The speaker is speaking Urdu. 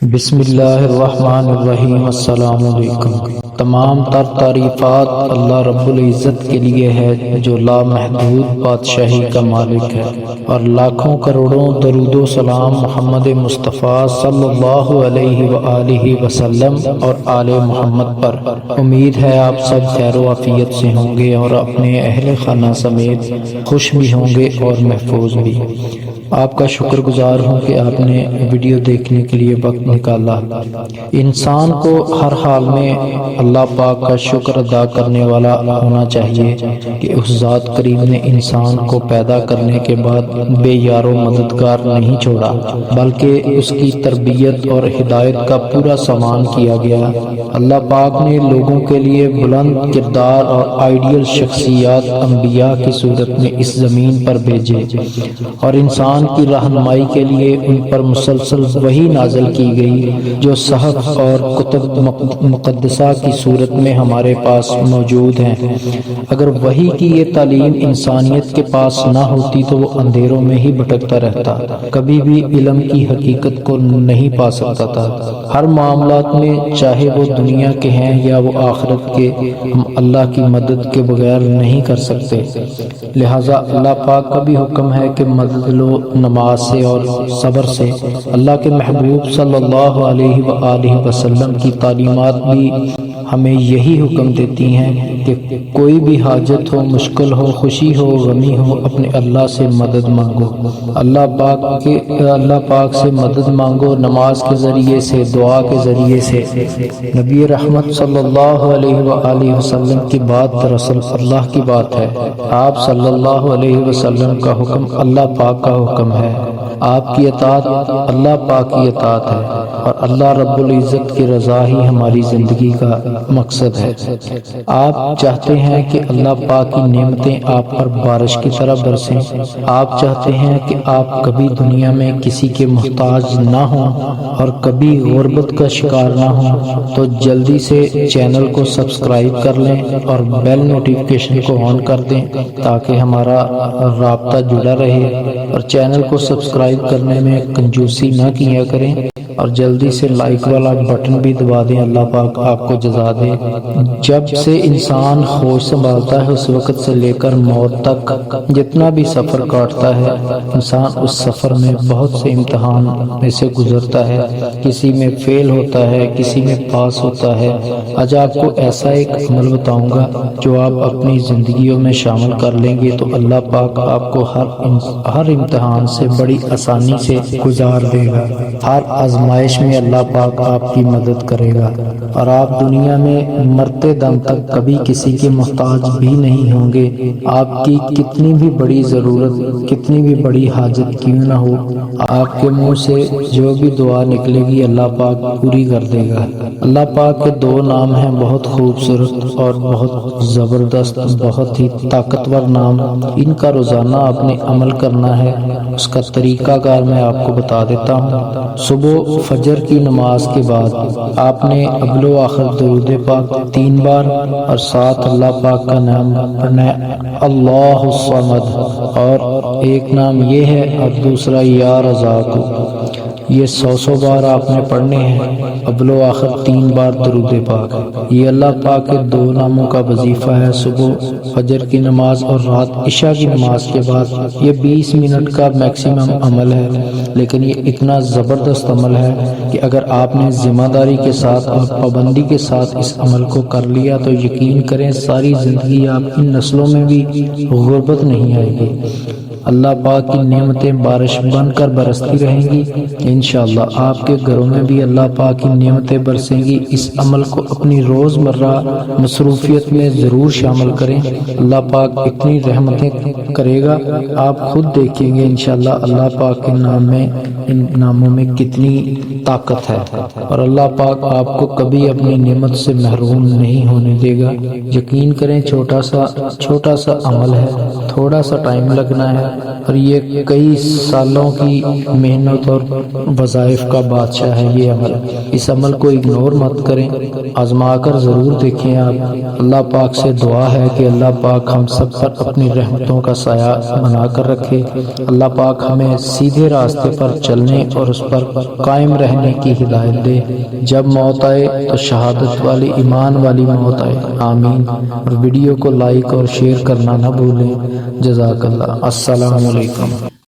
بسم اللہ الرحمن الرحیم۔ السلام علیکم۔ تمام تر تعریفات اللہ رب العزت کے لیے ہے جو لامحدود بادشاہی کا مالک ہے، اور لاکھوں کروڑوں درود و سلام محمد مصطفیٰ صلی اللہ علیہ وآلہ وسلم اور آل محمد پر۔ امید ہے آپ سب خیر و عافیت سے ہوں گے اور اپنے اہل خانہ سمیت خوش بھی ہوں گے اور محفوظ بھی۔ آپ کا شکر گزار ہوں کہ آپ نے ویڈیو دیکھنے کے لیے وقت نکالا۔ انسان کو ہر حال میں اللہ پاک کا شکر ادا کرنے والا ہونا چاہیے کہ اس ذات کریم نے انسان کو پیدا کرنے کے بعد بے یار و مددگار نہیں چھوڑا، بلکہ اس کی تربیت اور ہدایت کا پورا سامان کیا گیا۔ اللہ پاک نے لوگوں کے لیے بلند کردار اور آئیڈیل شخصیات انبیاء کی صورت میں اس زمین پر بھیجے، اور انسان کی رہنمائی کے لیے ان پر مسلسل وحی نازل کی گئی جو صحف اور کتب مقدسہ کی صورت میں ہمارے پاس موجود ہیں۔ اگر وحی کی یہ تعلیم انسانیت کے پاس نہ ہوتی تو وہ اندھیروں میں ہی بھٹکتا رہتا، کبھی بھی علم کی حقیقت کو نہیں پا سکتا تھا۔ ہر معاملات میں، چاہے وہ دنیا کے ہیں یا وہ آخرت کے، ہم اللہ کی مدد کے بغیر نہیں کر سکتے۔ لہٰذا اللہ پاک کا بھی حکم ہے کہ مدد لو نماز سے اور صبر سے۔ اللہ کے محبوب صلی اللہ علیہ وآلہ وسلم کی تعلیمات بھی ہمیں یہی حکم دیتی ہیں کہ کوئی بھی حاجت ہو، مشکل ہو، خوشی ہو، غمی ہو، اپنے اللہ سے مدد مانگو۔ اللہ پاک سے مدد مانگو، نماز کے ذریعے سے، دعا کے ذریعے سے۔ نبی رحمت صلی اللہ علیہ وآلہ وسلم کی بات دراصل اللہ کی بات ہے۔ آپ صلی اللہ علیہ وسلم کا حکم اللہ پاک کا حکم ہے۔ آپ کی اطاعت اللہ پاک کی اطاعت ہے، اور اللہ رب العزت کی رضا ہی ہماری زندگی کا مقصد ہے۔ آپ چاہتے ہیں کہ اللہ پاک کی نعمتیں آپ پر بارش کی طرح برسیں۔ آپ چاہتے ہیں کہ آپ کبھی دنیا میں کسی کے محتاج نہ ہوں اور کبھی غربت کا شکار نہ ہوں، تو جلدی سے چینل کو سبسکرائب کر لیں اور بیل نوٹیفیکیشن کو آن کر دیں تاکہ ہمارا رابطہ جڑا رہے، اور چینل کو سبسکرائب کرنے میں کنجوسی نہ کیا کریں، اور جلدی سے لائک والا بٹن بھی دبا دیں۔ اللہ پاک آپ کو جزا دے۔ جب سے انسان ہوش سنبھالتا ہے اس وقت سے لے کر موت تک جتنا بھی سفر کاٹتا ہے، انسان اس سفر میں بہت سے امتحان میں سے گزرتا ہے، کسی میں فیل ہوتا ہے، کسی میں پاس ہوتا ہے۔ آج آپ کو ایسا ایک عمل بتاؤں گا جو آپ اپنی زندگیوں میں شامل کر لیں گے تو اللہ پاک آپ کو ہر امتحان سے بڑی آسانی سے گزار دے گا۔ ہر آزمائش میں اللہ پاک آپ کی مدد کرے گا، اور آپ دنیا میں مرتے دم تک کبھی کسی کے محتاج بھی نہیں ہوں گے۔ آپ کی کتنی بھی بڑی ضرورت، کتنی بھی بڑی حاجت کیوں نہ ہو، آپ کے منہ سے جو بھی دعا نکلے گی اللہ پاک پوری کر دے گا۔ اللہ پاک کے دو نام ہیں بہت خوبصورت اور بہت زبردست، بہت ہی طاقتور نام۔ ان کا روزانہ آپ نے عمل کرنا ہے۔ اس کا طریقہ کار میں آپ کو بتا دیتا ہوں۔ صبح فجر کی نماز کے بعد آپ نے اول و آخر درود پاک 3 بار، اور ساتھ اللہ پاک کا نام پڑھنا ہے، اللہ الصمد، اور ایک نام یہ ہے اور دوسرا یا رزاق۔ یہ 100 بار آپ نے پڑھنے ہیں، اول و آخر 3 بار درود پاک۔ یہ اللہ پاک کے 2 ناموں کا وظیفہ ہے، صبح فجر کی نماز اور رات عشاء کی نماز کے بعد۔ یہ 20 منٹ کا میکسیمم عمل ہے، لیکن یہ اتنا زبردست عمل ہے کہ اگر آپ نے ذمہ داری کے ساتھ اور پابندی کے ساتھ اس عمل کو کر لیا تو یقین کریں ساری زندگی آپ کی نسلوں میں بھی غربت نہیں آئے گی۔ اللہ پاک کی نعمتیں بارش بن کر برستی رہیں گی۔ انشاءاللہ آپ کے گھروں میں بھی اللہ پاک کی نعمتیں برسیں گی۔ اس عمل کو اپنی روزمرہ مصروفیت میں ضرور شامل کریں۔ اللہ پاک اتنی رحمتیں کرے گا، آپ خود دیکھیں گے انشاءاللہ اللہ پاک کے نام میں، ان ناموں میں کتنی طاقت ہے، اور اللہ پاک آپ کو کبھی اپنی نعمت سے محروم نہیں ہونے دے گا۔ یقین کریں چھوٹا سا عمل ہے، تھوڑا سا ٹائم لگنا ہے، اور یہ کئی سالوں کی محنت اور وظائف کا بادشاہ ہے یہ عمل۔ اس عمل کو اگنور مت کریں، آزما کر ضرور دیکھیں آپ۔ اللہ پاک سے دعا ہے کہ اللہ پاک ہم سب پر اپنی رحمتوں کا سایہ بنا کر رکھے۔ اللہ پاک ہمیں سیدھے راستے پر چلنے اور اس پر قائم رہنے کی ہدایت دے۔ جب موت آئے تو شہادت والی ایمان والی موت آئے، آمین۔ اور ویڈیو کو لائک اور شیئر کرنا نہ بھولیں۔ جزاک اللہ۔ السلام علیکم۔